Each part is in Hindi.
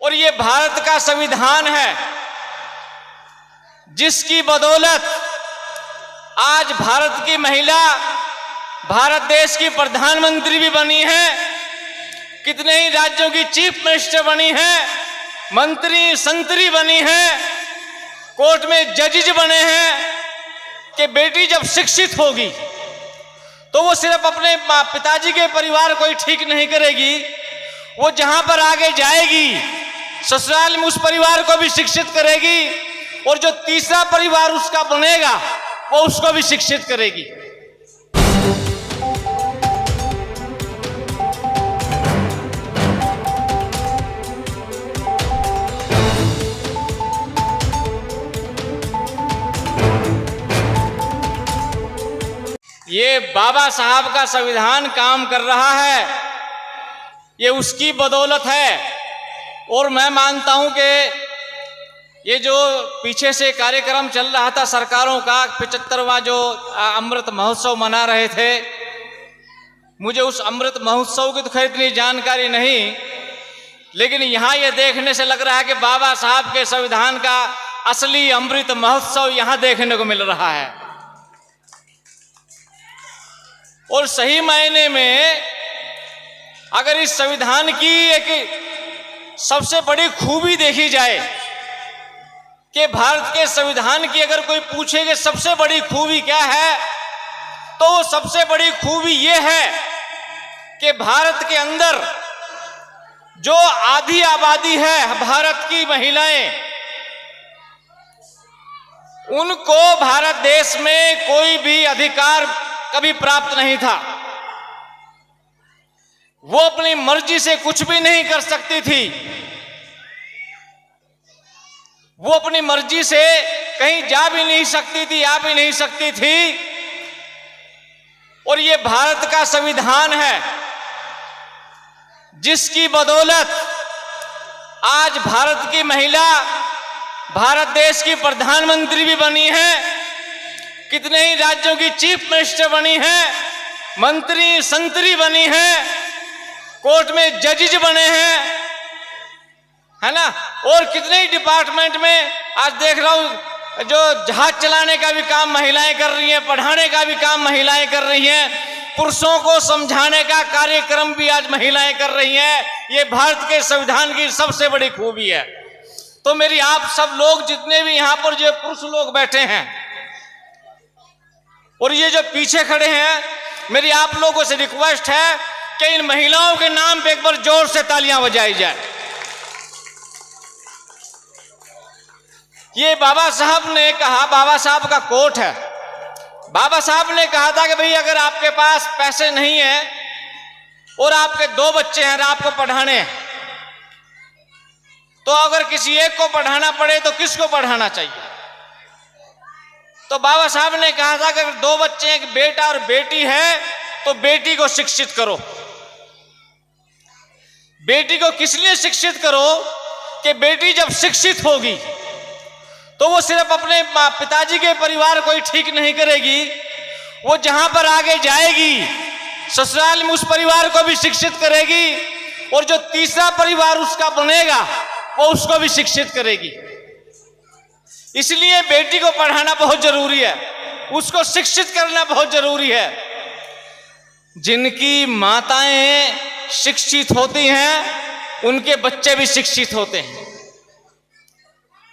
और ये भारत का संविधान है जिसकी बदौलत आज भारत की महिला भारत देश की प्रधानमंत्री भी बनी है, कितने ही राज्यों की चीफ मिनिस्टर बनी है, मंत्री संतरी बनी है, कोर्ट में जजेज बने हैं। कि बेटी जब शिक्षित होगी तो वो सिर्फ अपने पिताजी के परिवार को ही ठीक नहीं करेगी, वो जहां पर आगे जाएगी ससुराल में उस परिवार को भी शिक्षित करेगी और जो तीसरा परिवार उसका बनेगा वो उसको भी शिक्षित करेगी। ये बाबा साहब का संविधान काम कर रहा है, ये उसकी बदौलत है। और मैं मानता हूं कि ये जो पीछे से कार्यक्रम चल रहा था सरकारों का 75वां जो अमृत महोत्सव मना रहे थे, मुझे उस अमृत महोत्सव की तो खैर इतनी जानकारी नहीं, लेकिन यहां ये देखने से लग रहा है कि बाबा साहब के संविधान का असली अमृत महोत्सव यहां देखने को मिल रहा है। और सही मायने में अगर इस संविधान की एक सबसे बड़ी खूबी देखी जाए कि भारत के संविधान की अगर कोई पूछे कि सबसे बड़ी खूबी क्या है, तो वो सबसे बड़ी खूबी ये है कि भारत के अंदर जो आधी आबादी है भारत की महिलाएं, उनको भारत देश में कोई भी अधिकार कभी प्राप्त नहीं था। वो अपनी मर्जी से कुछ भी नहीं कर सकती थी, वो अपनी मर्जी से कहीं जा भी नहीं सकती थी, आ भी नहीं सकती थी। और ये भारत का संविधान है जिसकी बदौलत आज भारत की महिला भारत देश की प्रधानमंत्री भी बनी है, कितने ही राज्यों की चीफ मिनिस्टर बनी है, मंत्री संतरी बनी है, कोर्ट में जजेज बने हैं, है ना। और कितने ही डिपार्टमेंट में आज देख रहा हूं जो जहाज चलाने का भी काम महिलाएं कर रही हैं, पढ़ाने का भी काम महिलाएं कर रही हैं, पुरुषों को समझाने का कार्यक्रम भी आज महिलाएं कर रही हैं। ये भारत के संविधान की सबसे बड़ी खूबी है। तो मेरी आप सब लोग जितने भी यहां पर जो पुरुष लोग बैठे हैं और ये जो पीछे खड़े हैं, मेरी आप लोगों से रिक्वेस्ट है कि इन महिलाओं के नाम पे एक बार जोर से तालियां बजाई जाए। ये बाबा साहब ने कहा, बाबा साहब का कोट है, बाबा साहब ने कहा था कि भाई अगर आपके पास पैसे नहीं है और आपके 2 बच्चे हैं और आपको पढ़ाने हैं, तो अगर किसी एक को पढ़ाना पड़े तो किसको पढ़ाना चाहिए? तो बाबा साहब ने कहा था कि अगर 2 बच्चे, एक बेटा और बेटी है, तो बेटी को शिक्षित करो। बेटी को किस लिए शिक्षित करो कि बेटी जब शिक्षित होगी तो वो सिर्फ अपने पिताजी के परिवार को ही ठीक नहीं करेगी, वो जहां पर आगे जाएगी ससुराल में उस परिवार को भी शिक्षित करेगी और जो तीसरा परिवार उसका बनेगा वो उसको भी शिक्षित करेगी। इसलिए बेटी को पढ़ाना बहुत जरूरी है, उसको शिक्षित करना बहुत जरूरी है। जिनकी माताएं शिक्षित होती हैं उनके बच्चे भी शिक्षित होते हैं,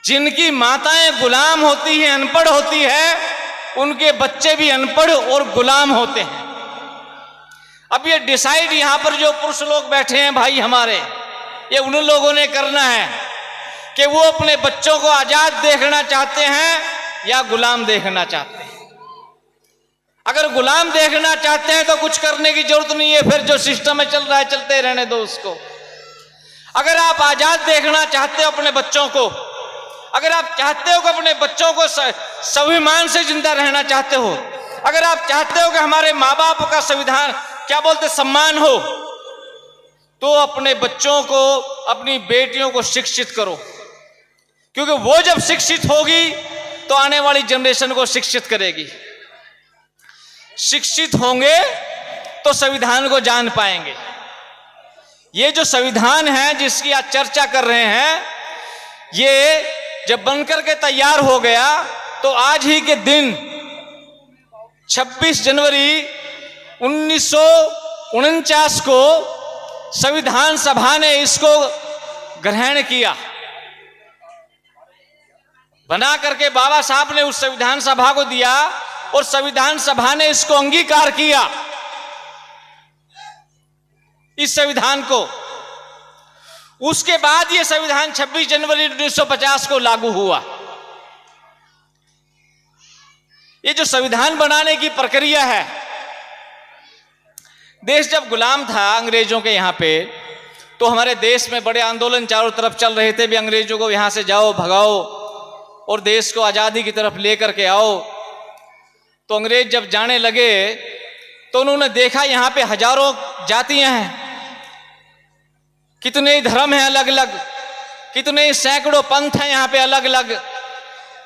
जिनकी माताएं गुलाम होती हैं, अनपढ़ होती है, उनके बच्चे भी अनपढ़ और गुलाम होते हैं। अब ये डिसाइड यहां पर जो पुरुष लोग बैठे हैं भाई हमारे, ये उन लोगों ने करना है कि वो अपने बच्चों को आजाद देखना चाहते हैं या गुलाम देखना चाहते हैं। अगर गुलाम देखना चाहते हैं तो कुछ करने की जरूरत नहीं है, फिर जो सिस्टम में चल रहा है चलते रहने दो उसको। अगर आप आजाद देखना चाहते हो अपने बच्चों को, अगर आप चाहते हो कि अपने बच्चों को स्वाभिमान से जिंदा रहना चाहते हो, अगर आप चाहते हो कि हमारे माँ बाप का संविधान क्या बोलते सम्मान हो, तो अपने बच्चों को, अपनी बेटियों को शिक्षित करो, क्योंकि वो जब शिक्षित होगी तो आने वाली जनरेशन को शिक्षित करेगी। शिक्षित होंगे तो संविधान को जान पाएंगे। ये जो संविधान है जिसकी आज चर्चा कर रहे हैं, ये जब बनकर के तैयार हो गया तो आज ही के दिन 26 जनवरी 1949 को संविधान सभा ने इसको ग्रहण किया। बना करके बाबा साहब ने उस संविधान सभा को दिया और संविधान सभा ने इसको अंगीकार किया, इस संविधान को। उसके बाद यह संविधान 26 जनवरी 1950 को लागू हुआ। ये जो संविधान बनाने की प्रक्रिया है, देश जब गुलाम था अंग्रेजों के यहां पे, तो हमारे देश में बड़े आंदोलन चारों तरफ चल रहे थे भी अंग्रेजों को यहां से जाओ, भगाओ और देश को आजादी की तरफ लेकर के आओ। तो अंग्रेज जब जाने लगे तो उन्होंने देखा यहां पे हजारों जातियां हैं, कितने धर्म हैं अलग अलग, कितने सैकड़ों पंथ हैं यहां पे अलग अलग,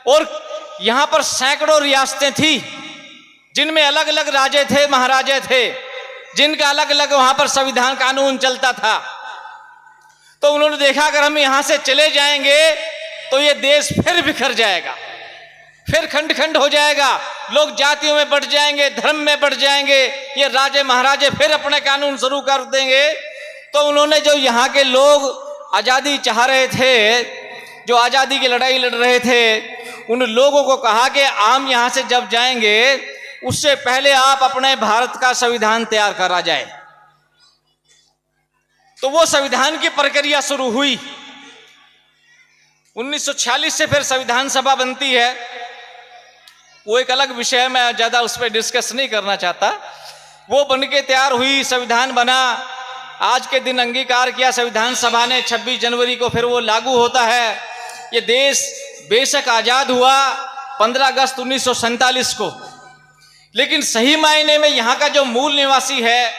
और यहां पर सैकड़ों रियासतें थी जिनमें अलग अलग राजे थे, महाराजे थे, जिनका अलग अलग वहां पर संविधान कानून चलता था। तो उन्होंने देखा अगर हम यहां से चले जाएंगे तो ये देश फिर बिखर जाएगा, फिर खंड खंड हो जाएगा, लोग जातियों में बढ़ जाएंगे, धर्म में बढ़ जाएंगे, ये राजे महाराजे फिर अपने कानून शुरू कर देंगे। तो उन्होंने जो यहाँ के लोग आज़ादी चाह रहे थे, जो आज़ादी की लड़ाई लड़ रहे थे, उन लोगों को कहा कि हम यहाँ से जब जाएंगे उससे पहले आप अपने भारत का संविधान तैयार करा जाए। तो वो संविधान की प्रक्रिया शुरू हुई। 1946 से फिर संविधान सभा बनती है, वो एक अलग विषय है, मैं ज्यादा उस पर डिस्कस नहीं करना चाहता। वो बनके तैयार हुई, संविधान बना, आज के दिन अंगीकार किया संविधान सभा ने 26 जनवरी को, फिर वो लागू होता है। ये देश बेशक आजाद हुआ 15 अगस्त 1947 को, लेकिन सही मायने में यहाँ का जो मूल निवासी है,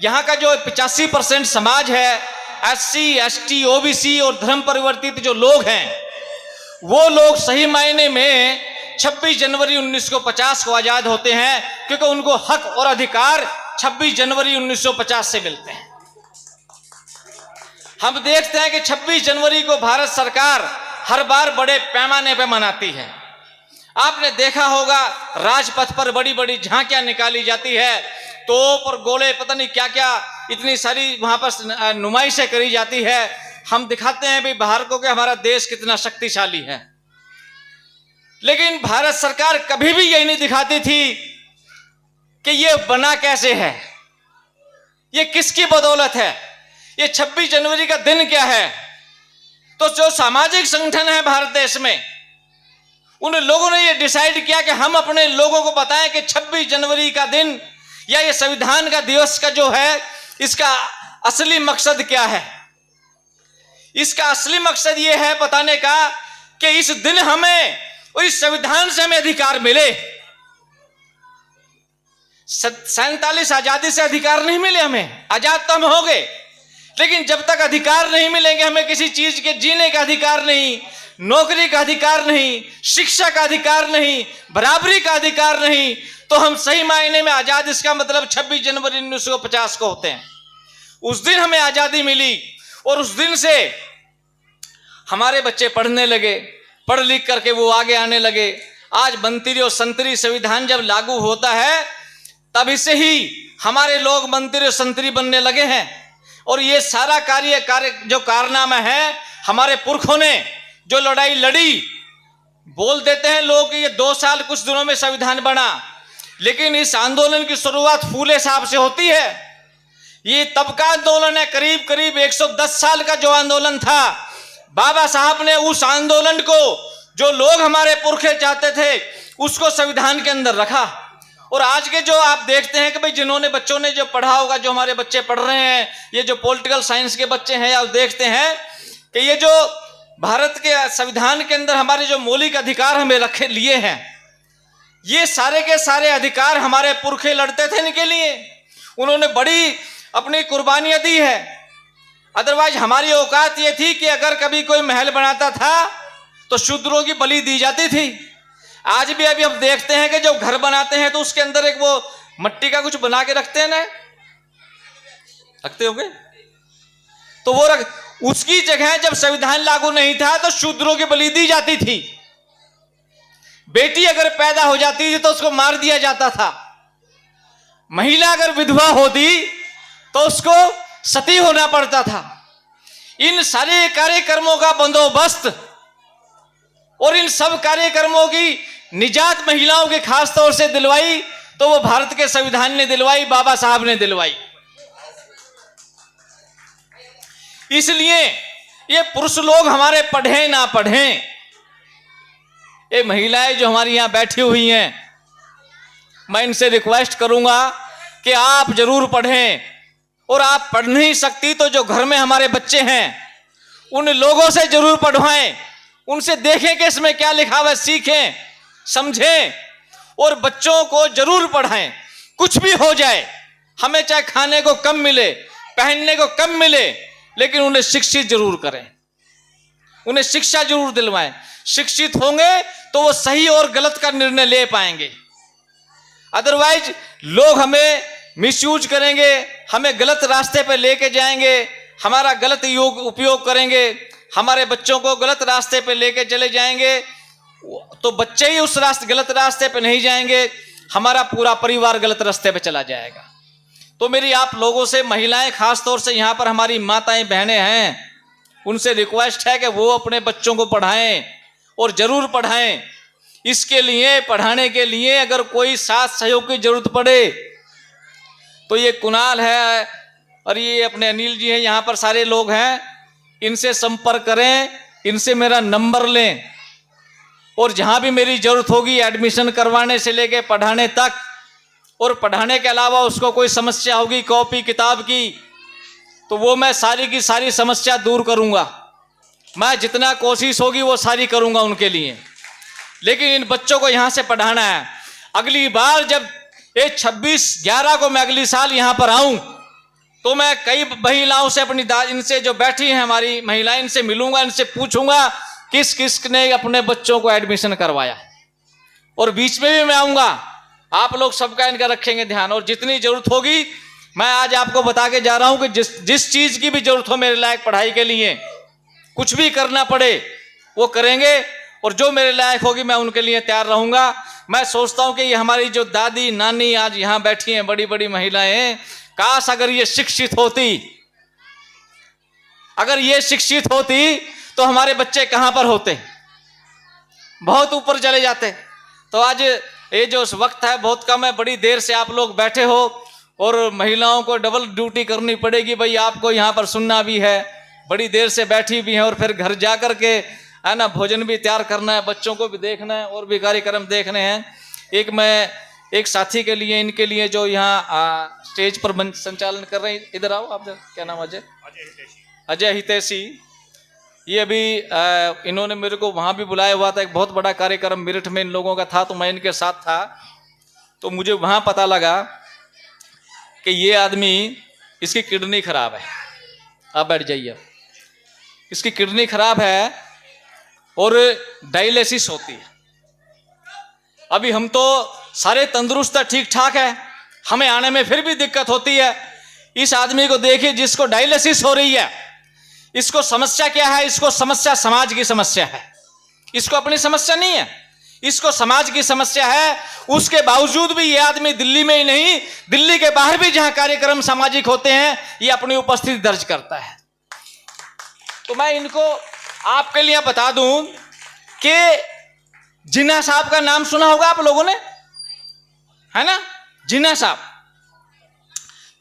यहाँ का जो 85% समाज है, SC, ST, OBC और धर्म परिवर्तित जो लोग हैं, वो लोग सही मायने में 26 जनवरी 1950 को आजाद होते हैं, क्योंकि उनको हक और अधिकार 26 जनवरी 1950 से मिलते हैं। हम देखते हैं कि 26 जनवरी को भारत सरकार हर बार बड़े पैमाने पर मनाती है। आपने देखा होगा राजपथ पर बड़ी बड़ी झांकियां निकाली जाती है, तोप और गोले पता नहीं क्या क्या इतनी सारी वहां पर नुमाइशें करी जाती है। हम दिखाते हैं भी भारत को कि हमारा देश कितना शक्तिशाली है, लेकिन भारत सरकार कभी भी यही नहीं दिखाती थी कि ये बना कैसे है, ये किसकी बदौलत है, ये 26 जनवरी का दिन क्या है। तो जो सामाजिक संगठन है भारत देश में, उन लोगों ने ये डिसाइड किया कि हम अपने लोगों को बताएं कि 26 जनवरी का दिन या ये संविधान का दिवस का जो है, इसका असली मकसद क्या है। इसका असली मकसद ये है बताने का कि इस दिन हमें और इस संविधान से हमें अधिकार मिले। 47 आजादी से अधिकार नहीं मिले हमें, आजाद तो हम हो गए, लेकिन जब तक अधिकार नहीं मिलेंगे, हमें किसी चीज के जीने का अधिकार नहीं, नौकरी का अधिकार नहीं, शिक्षा का अधिकार नहीं, बराबरी का अधिकार नहीं, तो हम सही मायने में आजाद, इसका मतलब 26 जनवरी 1950 को होते हैं। उस दिन हमें आजादी मिली और उस दिन से हमारे बच्चे पढ़ने लगे, पढ़ लिख करके वो आगे आने लगे। आज मंत्री और संतरी संविधान जब लागू होता है, तभी से ही हमारे लोग मंत्री और संतरी बनने लगे हैं। और ये सारा कार्य जो कारनामा है, हमारे पुरखों ने जो लड़ाई लड़ी, बोल देते हैं लोग कि ये 2 साल कुछ दिनों में संविधान बना, लेकिन इस आंदोलन की शुरुआत फूले साहब से होती है। ये तब का आंदोलन है, करीब करीब 110 साल का जो आंदोलन था। बाबा साहब ने उस आंदोलन को, जो लोग हमारे पुरखे चाहते थे, उसको संविधान के अंदर रखा। और आज के जो आप देखते हैं कि भाई जिन्होंने बच्चों ने जो पढ़ा होगा, जो हमारे बच्चे पढ़ रहे हैं, ये जो पॉलिटिकल साइंस के बच्चे हैं, आप देखते हैं कि ये जो भारत के संविधान के अंदर हमारे जो मौलिक अधिकार हमें रखे लिए हैं, ये सारे के सारे अधिकार हमारे पुरखे लड़ते थे इनके लिए। उन्होंने बड़ी अपनी कुर्बानियां दी है। अदरवाइज हमारी औकात ये थी कि अगर कभी कोई महल बनाता था तो शूद्रों की बलि दी जाती थी। आज भी अभी हम देखते हैं कि जब घर बनाते हैं तो उसके अंदर एक वो मट्टी का कुछ बना के रखते हैं ना, रखते होंगे, तो वो उसकी जगह जब संविधान लागू नहीं था तो शूद्रों की बलि दी जाती थी। बेटी अगर पैदा हो जाती थी तो उसको मार दिया जाता था। महिला अगर विधवा होती तो उसको सती होना पड़ता था। इन सारे कार्यक्रमों का बंदोबस्त और इन सब कार्यक्रमों की निजात महिलाओं के खास तौर से दिलवाई तो वो भारत के संविधान ने दिलवाई, बाबा साहब ने दिलवाई। इसलिए ये पुरुष लोग हमारे पढ़ें ना पढ़ें, ये महिलाएं जो हमारी यहां बैठी हुई हैं, मैं इनसे रिक्वेस्ट करूंगा कि आप जरूर पढ़ें। और आप पढ़ नहीं सकती तो जो घर में हमारे बच्चे हैं उन लोगों से जरूर पढ़वाएं, उनसे देखें कि इसमें क्या लिखा हुआ है, सीखें समझें और बच्चों को जरूर पढ़ाएं। कुछ भी हो जाए, हमें चाहे खाने को कम मिले, पहनने को कम मिले, लेकिन उन्हें शिक्षित जरूर करें, उन्हें शिक्षा जरूर दिलवाएं। शिक्षित होंगे तो वो सही और गलत का निर्णय ले पाएंगे। अदरवाइज लोग हमें मिसयूज करेंगे, हमें गलत रास्ते पे लेके जाएंगे, हमारा गलत उपयोग करेंगे, हमारे बच्चों को गलत रास्ते पे लेके चले जाएंगे। तो बच्चे ही उस गलत रास्ते पे नहीं जाएंगे, हमारा पूरा परिवार गलत रास्ते पे चला जाएगा। तो मेरी आप लोगों से, महिलाएं खास तौर से यहाँ पर हमारी माताएं बहनें हैं, उनसे रिक्वेस्ट है कि वो अपने बच्चों को पढ़ाएं और जरूर पढ़ाएं। इसके लिए, पढ़ाने के लिए अगर कोई साथ सहयोग की जरूरत पड़े तो ये कुणाल है और ये अपने अनिल जी हैं, यहाँ पर सारे लोग हैं, इनसे संपर्क करें, इनसे मेरा नंबर लें और जहाँ भी मेरी जरूरत होगी एडमिशन करवाने से लेके पढ़ाने तक, और पढ़ाने के अलावा उसको कोई समस्या होगी कॉपी किताब की, तो वो मैं सारी की सारी समस्या दूर करूँगा। मैं जितना कोशिश होगी वो सारी करूँगा उनके लिए। लेकिन इन बच्चों को यहाँ से पढ़ाना है। अगली बार जब ये 26/11 को मैं अगली साल यहाँ पर आऊँ तो मैं कई महिलाओं से, अपनी इनसे जो बैठी हैं हमारी महिलाएं, इनसे मिलूंगा, इनसे पूछूंगा किस किस ने अपने बच्चों को एडमिशन करवाया। और बीच में भी मैं आऊँगा, आप लोग सबका इनका रखेंगे ध्यान। और जितनी जरूरत होगी मैं आज आपको बता के जा रहा हूँ कि जिस चीज़ की भी जरूरत हो मेरे लायक पढ़ाई के लिए, कुछ भी करना पड़े वो करेंगे, और जो मेरे लायक होगी मैं उनके लिए तैयार रहूँगा। मैं सोचता हूँ कि ये हमारी जो दादी नानी आज यहाँ बैठी हैं, बड़ी बड़ी महिलाएं, काश अगर ये शिक्षित होती, अगर ये शिक्षित होती तो हमारे बच्चे कहाँ पर होते, बहुत ऊपर चले जाते। तो आज ये जो वक्त है बहुत कम है, बड़ी देर से आप लोग बैठे हो और महिलाओं को डबल ड्यूटी करनी पड़ेगी भाई, आपको यहाँ पर सुनना भी है, बड़ी देर से बैठी भी है, और फिर घर जा कर के है ना भोजन भी तैयार करना है, बच्चों को भी देखना है और भी कार्यक्रम देखने हैं। मैं एक साथी के लिए, इनके लिए जो यहाँ स्टेज पर संचालन कर रहे हैं, इधर आओ आप, क्या नाम? अजय हितैषी। ये अभी इन्होंने मेरे को वहाँ भी बुलाया हुआ था, एक बहुत बड़ा कार्यक्रम मेरठ में इन लोगों का था, तो मैं इनके साथ था। तो मुझे वहाँ पता लगा कि ये आदमी, इसकी किडनी खराब है। आप बैठ जाइए। इसकी किडनी खराब है और डायलिसिस होती है। अभी हम तो सारे तंदुरुस्त है, ठीक ठाक है, हमें आने में फिर भी दिक्कत होती है। इस आदमी को देखिए जिसको डायलिसिस हो रही है, इसको समस्या क्या है? इसको समस्या समाज की समस्या है, इसको अपनी समस्या नहीं है, इसको समाज की समस्या है। उसके बावजूद भी ये आदमी दिल्ली में ही नहीं, दिल्ली के बाहर भी जहां कार्यक्रम सामाजिक होते हैं, ये अपनी उपस्थिति दर्ज करता है। तो मैं इनको आपके लिए बता दूं कि जिन्ना साहब का नाम सुना होगा आप लोगों ने, है ना? जिन्ना साहब,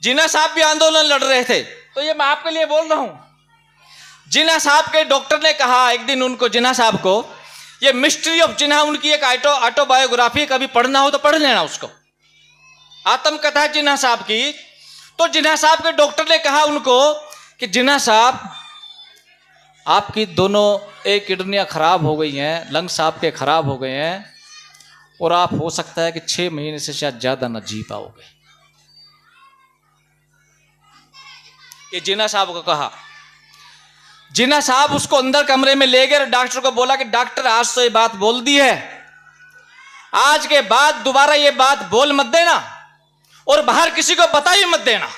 जिन्ना साहब भी आंदोलन लड़ रहे थे, तो ये मैं आपके लिए बोल रहा हूं। जिन्ना साहब के डॉक्टर ने कहा एक दिन उनको, जिन्ना साहब को, ये मिस्ट्री ऑफ जिन्ना, उनकी एक ऑटोबायोग्राफी, कभी पढ़ना हो तो पढ़ लेना उसको, आत्मकथा है जिन्ना साहब की। तो जिन्ना साहब के डॉक्टर ने कहा उनको कि जिन्ना साहब, आपकी दोनों एक किडनियां खराब हो गई हैं, लंग्स आपके खराब हो गए हैं, और आप हो सकता है कि 6 महीने से शायद ज्यादा न जी पाओगे। ये जिन्ना साहब को कहा। जिन्ना साहब उसको अंदर कमरे में ले गए और डॉक्टर को बोला कि डॉक्टर, आज तो ये बात बोल दी है, आज के बाद दोबारा ये बात बोल मत देना और बाहर किसी को बता ही मत देना।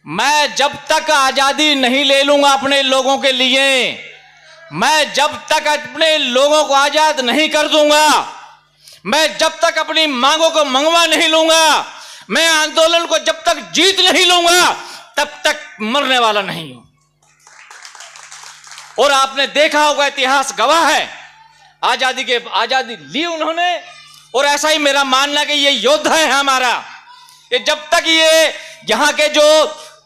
मैं जब तक आजादी नहीं ले लूंगा अपने लोगों के लिए, मैं जब तक अपने लोगों को आजाद नहीं कर दूंगा, मैं जब तक अपनी मांगों को मंगवा नहीं लूंगा, मैं आंदोलन को जब तक जीत नहीं लूंगा, तब तक मरने वाला नहीं हूं। और आपने देखा होगा, इतिहास गवाह है, आजादी ली उन्होंने, और ऐसा ही मेरा मानना कि ये योद्धा है हमारा। ये जब तक ये यहां के जो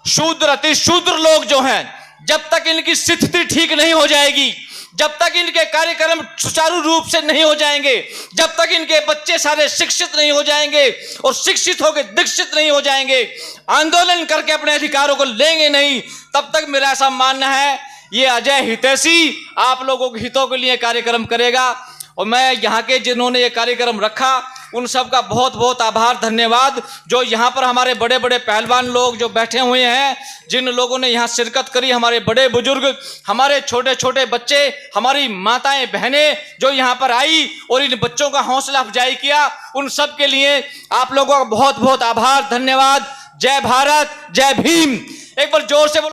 शूद्र अति शूद्र लोग जो हैं, जब तक इनकी स्थिति ठीक नहीं हो जाएगी, जब तक इनके कार्यक्रम सुचारू रूप से नहीं हो जाएंगे, जब तक इनके बच्चे सारे शिक्षित नहीं हो जाएंगे और शिक्षित होकर दीक्षित नहीं हो जाएंगे, आंदोलन करके अपने अधिकारों को लेंगे नहीं, तब तक मेरा ऐसा मानना है ये अजय हितैषी आप लोगों के हितों के लिए कार्यक्रम करेगा। और मैं यहाँ के जिन्होंने ये कार्यक्रम रखा उन सब का बहुत बहुत आभार, धन्यवाद। जो यहाँ पर हमारे बड़े बड़े पहलवान लोग जो बैठे हुए हैं, जिन लोगों ने यहाँ शिरकत करी, हमारे बड़े बुजुर्ग, हमारे छोटे छोटे बच्चे, हमारी माताएं बहनें जो यहाँ पर आई और इन बच्चों का हौसला अफजाई किया, उन सब के लिए आप लोगों का बहुत बहुत आभार, धन्यवाद। जय भारत, जय भीम। एक बार जोर से